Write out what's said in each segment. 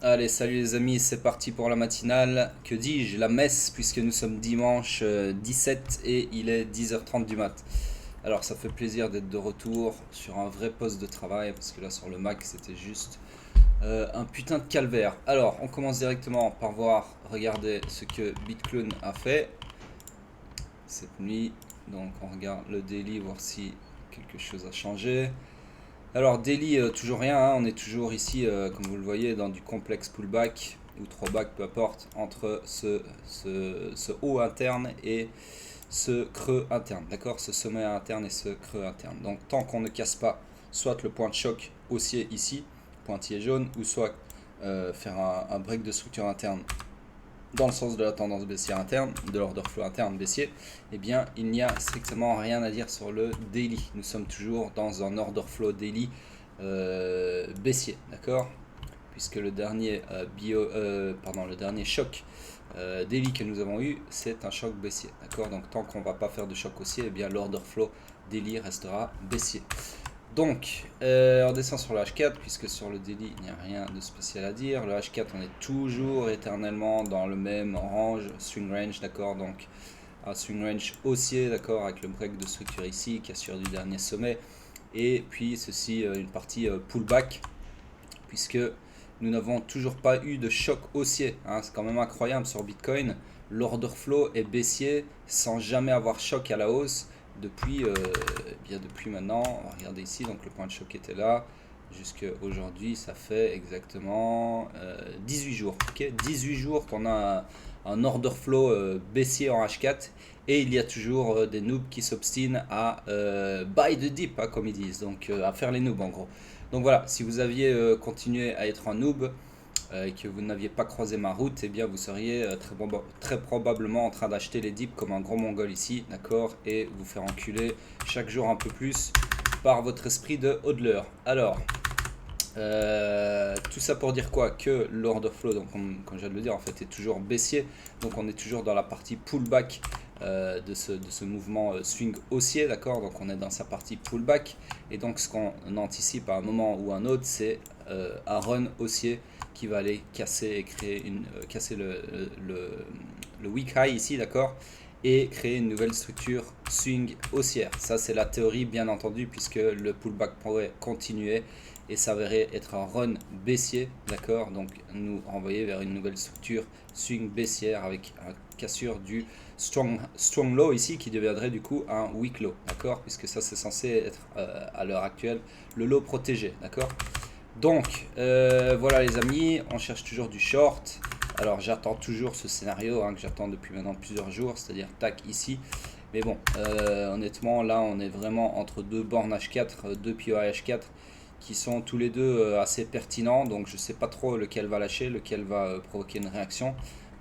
Allez, salut les amis, c'est parti pour la matinale. Que dis-je, la messe, puisque nous sommes dimanche 17 et il est 10h30 du mat. Alors, ça fait plaisir d'être de retour sur un vrai poste de travail, parce que là, sur le Mac, c'était juste un putain de calvaire. Alors, on commence directement par voir, regarder ce que BitClone a fait cette nuit. Donc, on regarde le daily, voir si quelque chose a changé. Alors daily, toujours rien, hein, on est toujours ici, comme vous le voyez, dans du complexe pullback ou throwback, peu importe, entre ce haut interne et ce creux interne, d'accord, ce sommet interne et ce creux interne. Donc tant qu'on ne casse pas soit le point de choc haussier ici, pointillé jaune, ou soit faire un break de structure interne dans le sens de la tendance baissière interne, de l'order flow interne baissier, eh bien il n'y a strictement rien à dire sur le daily. Nous sommes toujours dans un order flow daily baissier, d'accord? Puisque le dernier le dernier choc daily que nous avons eu, c'est un choc baissier, d'accord? Donc tant qu'on ne va pas faire de choc haussier, eh bien l'order flow daily restera baissier. Donc, on descend sur le H4, puisque sur le daily, il n'y a rien de spécial à dire. Le H4, on est toujours éternellement dans le même range, swing range, d'accord. Donc, un swing range haussier, d'accord, avec le break de structure ici, cassure du dernier sommet. Et puis, ceci, une partie pullback, puisque nous n'avons toujours pas eu de choc haussier, hein. C'est quand même incroyable sur Bitcoin. L'order flow est baissier sans jamais avoir choc à la hausse depuis, bien depuis maintenant. On va regarder ici, donc le point de choc était là. Jusqu'à aujourd'hui, ça fait exactement 18 jours. Okay, 18 jours qu'on a un order flow baissier en H4 et il y a toujours des noobs qui s'obstinent à buy the dip, hein, comme ils disent, donc à faire les noobs en gros. Donc voilà, si vous aviez continué à être un noob et que vous n'aviez pas croisé ma route, eh bien vous seriez très probablement en train d'acheter les dips comme un gros mongol ici, d'accord, et vous faire enculer chaque jour un peu plus par votre esprit de hodler. Alors, tout ça pour dire quoi? Que l'order flow, donc comme je viens de le dire, en fait, est toujours baissier. Donc on est toujours dans la partie pullback de ce mouvement swing haussier, d'accord? Donc on est dans sa partie pullback. Et donc ce qu'on anticipe à un moment ou un autre, c'est un run haussier qui va aller casser et créer casser le weak high ici, d'accord? Et créer une nouvelle structure swing haussière. Ça c'est la théorie, bien entendu, puisque le pullback pourrait continuer et s'avérer être un run baissier, d'accord, donc nous renvoyer vers une nouvelle structure swing baissière avec une cassure du strong low ici qui deviendrait du coup un weak low, d'accord, puisque ça c'est censé être à l'heure actuelle le low protégé, d'accord. Donc voilà les amis, on cherche toujours du short. Alors j'attends toujours ce scénario, hein, que j'attends depuis maintenant plusieurs jours, c'est-à-dire tac ici. Mais bon, honnêtement là on est vraiment entre deux bornes H4, deux POI H4 qui sont tous les deux assez pertinents. Donc je sais pas trop lequel va lâcher, lequel va provoquer une réaction.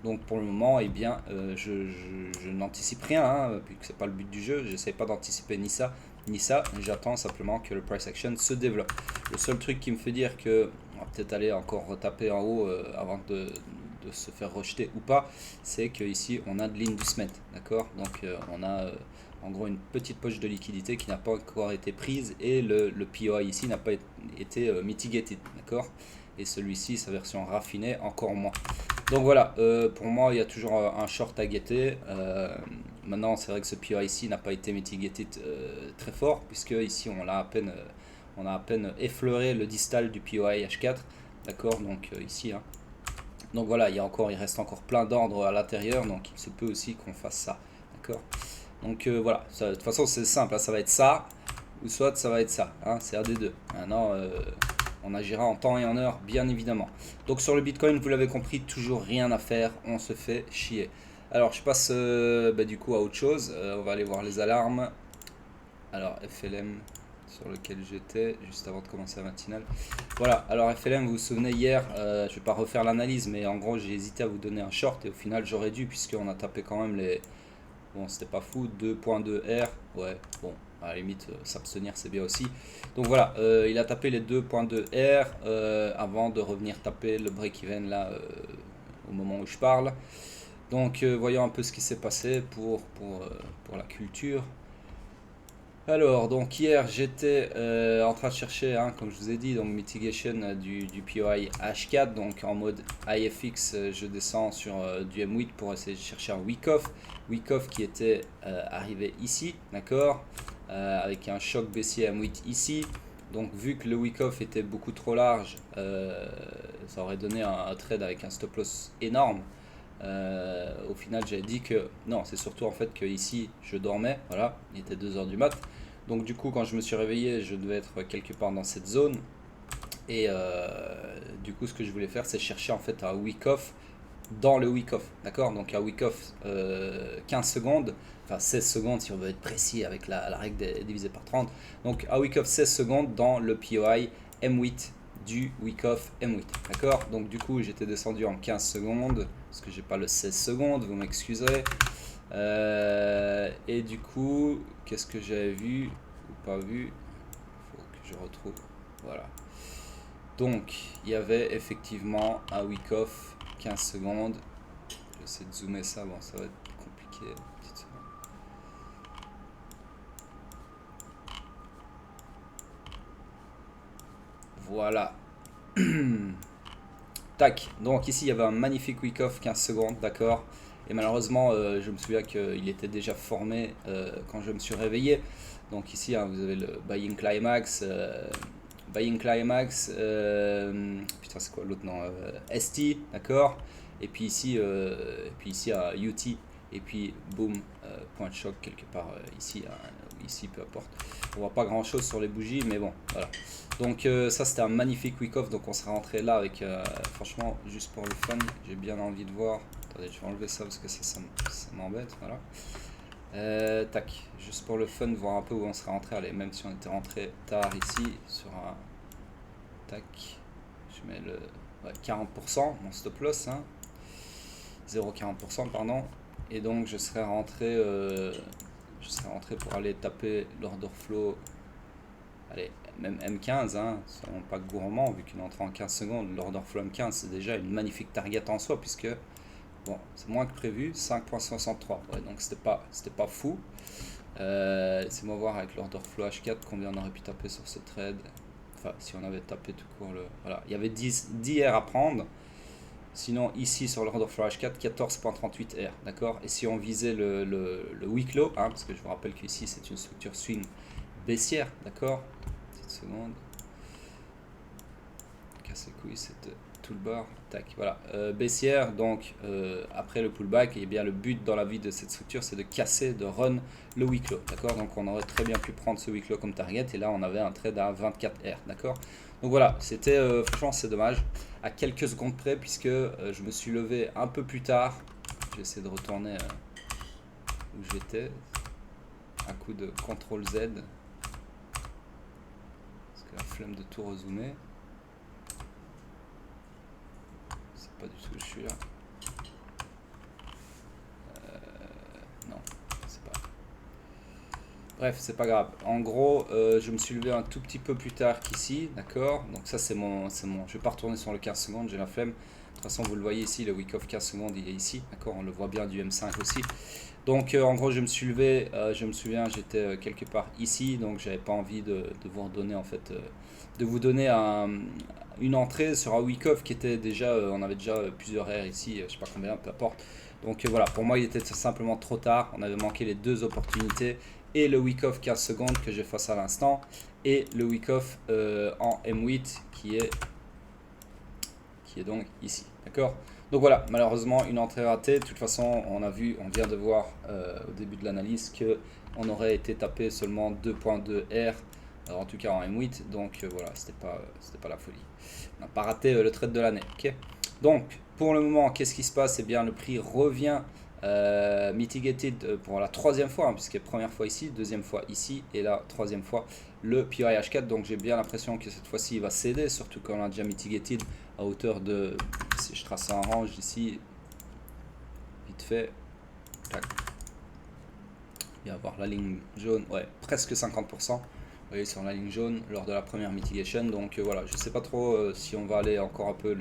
Donc pour le moment, eh bien, je n'anticipe rien, hein, puisque c'est pas le but du jeu. J'essaie pas d'anticiper ni ça, ni ça. J'attends simplement que le price action se développe. Le seul truc qui me fait dire que on va peut-être aller encore retaper en haut avant de se faire rejeter ou pas, c'est qu'ici on a de l'investment, d'accord. Donc on a en gros une petite poche de liquidité qui n'a pas encore été prise et le POI ici n'a pas été mitigated, d'accord. Et celui-ci, sa version raffinée, encore moins. Donc voilà, pour moi il y a toujours un short à guetter. Maintenant c'est vrai que ce POI ici n'a pas été mitigated très fort, puisque ici on a à peine effleuré le distal du POI H4, d'accord, donc ici, hein. Donc voilà, il reste encore plein d'ordres à l'intérieur, donc il se peut aussi qu'on fasse ça, d'accord. Donc voilà, de toute façon c'est simple, hein, ça va être ça, ou soit ça va être ça, hein, c'est un des deux. Maintenant, on agira en temps et en heure, bien évidemment. Donc sur le Bitcoin, vous l'avez compris, toujours rien à faire, on se fait chier. Alors je passe du coup à autre chose, on va aller voir les alarmes. Alors FLM sur lequel j'étais juste avant de commencer la matinale. Voilà, alors FLM, vous vous souvenez hier, je vais pas refaire l'analyse, mais en gros j'ai hésité à vous donner un short et au final j'aurais dû, puisqu'on a tapé quand même les... Bon, c'était pas fou, 2.2 R, ouais, bon, à la limite, s'abstenir c'est bien aussi. Donc voilà, il a tapé les 2.2 R avant de revenir taper le break-even là, au moment où je parle. Donc voyons un peu ce qui s'est passé pour la culture. Alors, donc hier j'étais en train de chercher, hein, comme je vous ai dit, donc mitigation du POI H4, donc en mode IFX, je descends sur du M8 pour essayer de chercher un week off qui était arrivé ici, d'accord, avec un choc baissier M8 ici. Donc vu que le week off était beaucoup trop large, ça aurait donné un trade avec un stop loss énorme. Au final j'avais dit que non, c'est surtout en fait que ici je dormais, voilà, il était 2 h du mat, donc du coup quand je me suis réveillé je devais être quelque part dans cette zone, et du coup ce que je voulais faire c'est chercher en fait un week off dans le week off, d'accord, donc un week off 15 secondes, enfin 16 secondes si on veut être précis avec la règle divisée par 30, donc un week off 16 secondes dans le POI M8 du week off M8, d'accord, donc du coup j'étais descendu en 15 secondes parce que j'ai pas le 16 secondes, vous m'excuserez. Et du coup qu'est-ce que j'avais vu ou pas vu, faut que je retrouve, voilà, donc il y avait effectivement un week off 15 secondes. J'essaie de zoomer ça, bon ça va être compliqué. Petite seconde. Voilà. Tac, donc ici il y avait un magnifique week off 15 secondes, d'accord. Et malheureusement je me souviens qu'il était déjà formé quand je me suis réveillé. Donc ici hein, vous avez le buying climax, putain c'est quoi l'autre nom, ST, d'accord. Et puis ici à UT, et puis boom, point de choc quelque part ici, ici peu importe. On voit pas grand chose sur les bougies, mais bon voilà. Donc ça c'était un magnifique week off, donc on sera rentré là avec franchement juste pour le fun, j'ai bien envie de voir. Attendez, je vais enlever ça parce que ça m'embête, voilà. Tac, juste pour le fun, voir un peu où on serait rentré. Allez, même si on était rentré tard ici, sur un... Tac, je mets le 40%, mon stop loss, hein. 0,40%, pardon. Et donc je serais rentré pour aller taper l'order flow. Allez, même M15, hein, soyons pas gourmand, vu qu'une entrée en 15 secondes, l'order flow M15, c'est déjà une magnifique target en soi, puisque... Bon, c'est moins que prévu, 5,63. Ouais, donc c'était pas fou. Laissez-moi voir avec l'order flow H4 combien on aurait pu taper sur ce trade. Enfin, si on avait tapé tout court le... Voilà, il y avait 10 R à prendre. Sinon, ici sur l'order flow H4, 14,38 R, d'accord. Et si on visait le week low, hein, parce que je vous rappelle qu'ici c'est une structure swing baissière, d'accord. Petite seconde. Casse les couilles, cette toolbar, tac, voilà, baissière, donc après le pullback, et bien le but dans la vie de cette structure c'est de casser, de run le week low, d'accord, donc on aurait très bien pu prendre ce week low comme target, et là on avait un trade à 24 R, d'accord, donc voilà, c'était, franchement c'est dommage, à quelques secondes près, puisque je me suis levé un peu plus tard, j'essaie de retourner où j'étais, un coup de CTRL Z, parce que la flemme de tout rezoomer. Pas du tout, je suis là. Non, c'est pas. Bref, c'est pas grave. En gros, je me suis levé un tout petit peu plus tard qu'ici, d'accord. Donc ça c'est mon, je vais pas retourner sur le 15 secondes, j'ai la flemme. De toute façon, vous le voyez ici, le week off 15 secondes, il est ici, d'accord. On le voit bien du M5 aussi. Donc en gros, je me suis levé, je me souviens, j'étais quelque part ici, donc j'avais pas envie de vous redonner en fait, de vous donner une entrée sur un week off qui était déjà, on avait déjà plusieurs R ici, je sais pas combien, peu importe. Donc voilà, pour moi il était simplement trop tard, on avait manqué les deux opportunités, et le week off 15 secondes que j'ai face à l'instant, et le week off en M8 qui est donc ici, d'accord. Donc voilà, malheureusement une entrée ratée. De toute façon, on vient de voir au début de l'analyse que on aurait été tapé seulement 2.2 R, en tout cas en M8. Donc voilà, c'était pas la folie. On n'a pas raté le trade de l'année. Ok. Donc pour le moment, qu'est-ce qui se passe? Eh bien, le prix revient mitigated pour la troisième fois, hein, puisque première fois ici, deuxième fois ici, et la troisième fois le POI H4. Donc j'ai bien l'impression que cette fois-ci il va céder, surtout quand on a déjà mitigated à hauteur de, si je trace un range ici, vite fait, tac. Il va y avoir la ligne jaune, ouais, presque 50%. Vous voyez sur la ligne jaune lors de la première mitigation. Donc voilà, je sais pas trop si on va aller encore un peu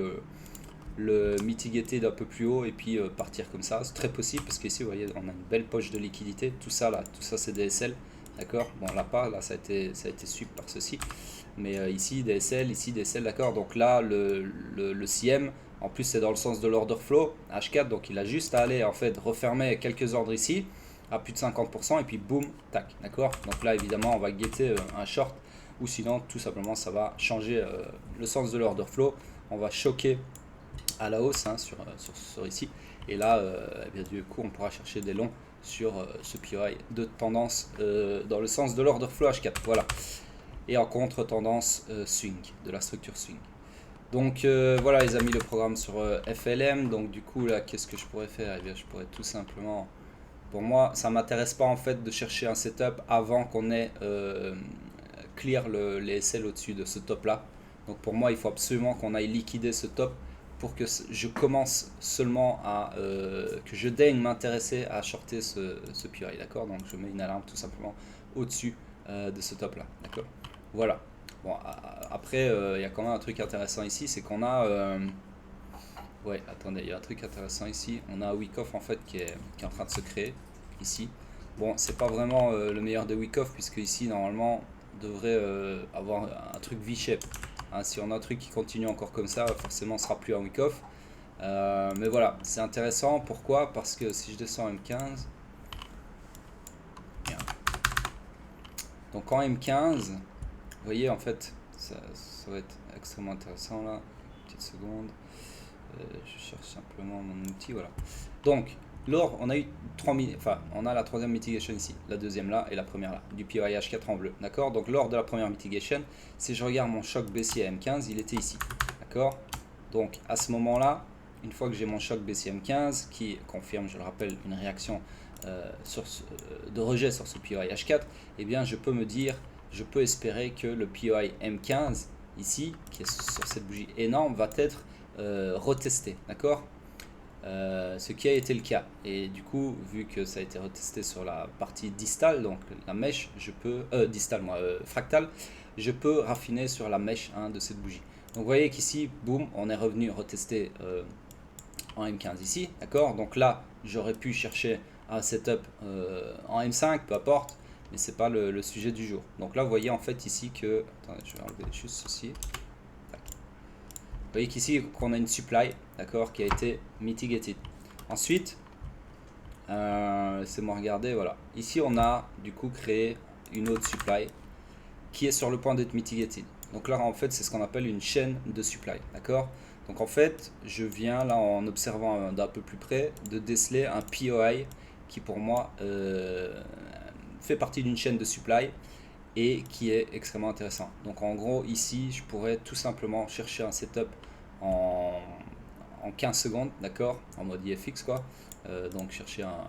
le mitigater d'un peu plus haut et puis partir comme ça. C'est très possible parce qu'ici vous voyez on a une belle poche de liquidité. Tout ça là, tout ça c'est DSL. Il d'accord. Bon, là pas, là ça a été suivi par ceci. Mais ici, DSL, d'accord. Donc là, le CM, en plus c'est dans le sens de l'order flow, H4, donc il a juste à aller en fait refermer quelques ordres ici, à plus de 50%, et puis boum, tac, d'accord. Donc là, évidemment, on va guetter un short, ou sinon, tout simplement, ça va changer le sens de l'order flow. On va choquer à la hausse hein, sur ici. Et là, eh bien, du coup, on pourra chercher des longs sur ce POI de tendance dans le sens de l'order flow H4. Voilà. Et en contre-tendance swing, de la structure swing. Donc voilà les amis, le programme sur FLM. Donc du coup, là, qu'est-ce que je pourrais faire? Eh bien, je pourrais tout simplement... Pour moi, ça m'intéresse pas en fait de chercher un setup avant qu'on ait clear les SL au-dessus de ce top-là. Donc pour moi, il faut absolument qu'on aille liquider ce top pour que je commence seulement à... que je daigne m'intéresser à shorter ce POI, d'accord. Donc je mets une alarme tout simplement au-dessus de ce top-là, d'accord. Voilà. Bon, après, il y a quand même un truc intéressant ici, c'est qu'on a... ouais, attendez, il y a un truc intéressant ici. On a un wick-off en fait qui est en train de se créer, ici. Bon, c'est pas vraiment le meilleur des wick-off, puisque ici, normalement, on devrait avoir un truc V-shape. Hein, si on a un truc qui continue encore comme ça, forcément, ce sera plus un wick-off. Mais voilà, c'est intéressant. Pourquoi? Parce que si je descends M15... Donc en M15... Vous voyez, en fait, ça va être extrêmement intéressant là. Une petite seconde. Je cherche simplement mon outil, voilà. Donc, l'or, on a eu on a la troisième mitigation ici, la deuxième là et la première là, du POI H4 en bleu, d'accord. Donc, lors de la première mitigation, si je regarde mon choc baissier à M15, il était ici, d'accord. Donc, à ce moment-là, une fois que j'ai mon choc baissier M15, qui confirme, je le rappelle, une réaction de rejet sur ce POI H4, eh bien, je peux me dire, je peux espérer que le POI M15 ici, qui est sur cette bougie énorme, va être retesté, d'accord. Ce qui a été le cas, et du coup vu que ça a été retesté sur la partie distale, donc la mèche, je peux fractale, je peux raffiner sur la mèche hein, de cette bougie. Donc vous voyez qu'ici boum, on est revenu retester en M15 ici, d'accord. Donc là j'aurais pu chercher un setup en M5, peu importe, mais c'est pas le sujet du jour. Donc là vous voyez en fait ici que, attendez, je vais enlever juste ceci. Vous voyez qu'ici qu'on a une supply, d'accord, qui a été mitigated. Ensuite, laissez-moi regarder, voilà. Ici, on a du coup créé une autre supply qui est sur le point d'être mitigated. Donc là, en fait, c'est ce qu'on appelle une chaîne de supply, d'accord. Donc en fait, je viens là en observant d'un peu plus près de déceler un POI qui pour moi fait partie d'une chaîne de supply et qui est extrêmement intéressant. Donc en gros ici je pourrais tout simplement chercher un setup en 15 secondes, d'accord, en mode IFX quoi. Donc chercher un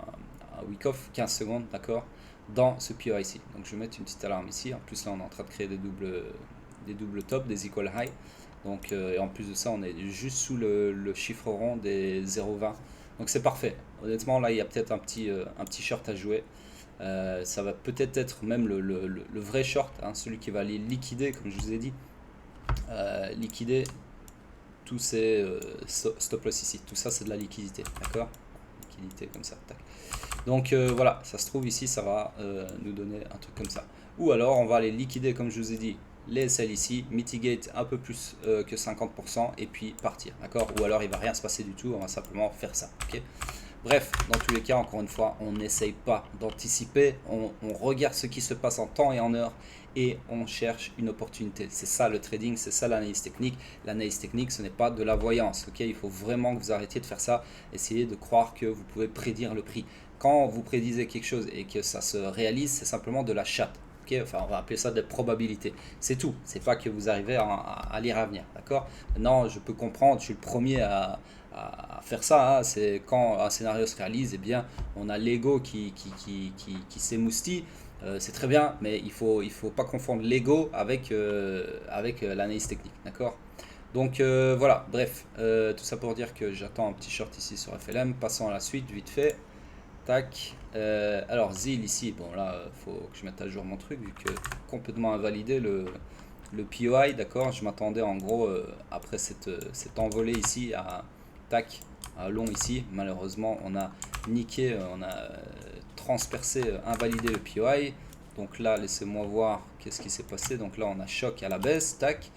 wick-off 15 secondes, d'accord, dans ce POI ici. Donc je vais mettre une petite alarme ici. En plus là on est en train de créer des doubles tops, des equal high. Donc et en plus de ça on est juste sous le chiffre rond des 0,20. Donc c'est parfait. Honnêtement là il y a peut-être un petit short à jouer. Ça va peut-être être même le vrai short, hein, celui qui va aller liquider, comme je vous ai dit, liquider tous ces stop loss ici. Tout ça, c'est de la liquidité, d'accord. Liquidité comme ça, tac. Donc voilà, ça se trouve ici, ça va nous donner un truc comme ça. Ou alors, on va aller liquider, comme je vous ai dit, les SL ici, mitigate un peu plus que 50% et puis partir, d'accord. Ou alors, il va rien se passer du tout, on va simplement faire ça, ok. Bref, dans tous les cas, encore une fois, on n'essaye pas d'anticiper, on regarde ce qui se passe en temps et en heure et on cherche une opportunité. C'est ça le trading, c'est ça l'analyse technique. L'analyse technique, ce n'est pas de la voyance. Ok, il faut vraiment que vous arrêtiez de faire ça. Essayez de croire que vous pouvez prédire le prix. Quand vous prédisez quelque chose et que ça se réalise, c'est simplement de la chatte. Okay, enfin, on va appeler ça des probabilités. C'est tout. C'est pas que vous arrivez à lire à venir. D'accord. Maintenant, je peux comprendre, je suis le premier à faire ça, hein. C'est quand un scénario se réalise, et eh bien on a l'ego qui s'émoustille, c'est très bien, mais il faut pas confondre l'ego avec l'analyse technique, d'accord. Donc voilà, bref, tout ça pour dire que j'attends un petit short ici sur FLM. Passons à la suite vite fait. Tac. Alors ZIL ici, bon là faut que je mette à jour mon truc vu que complètement invalidé le POI, d'accord. Je m'attendais en gros après cette envolée ici à tac, un long ici. Malheureusement on a niqué, on a transpercé, invalidé le POI. Donc là, laissez-moi voir qu'est-ce qui s'est passé. Donc là, on a choc à la baisse, tac.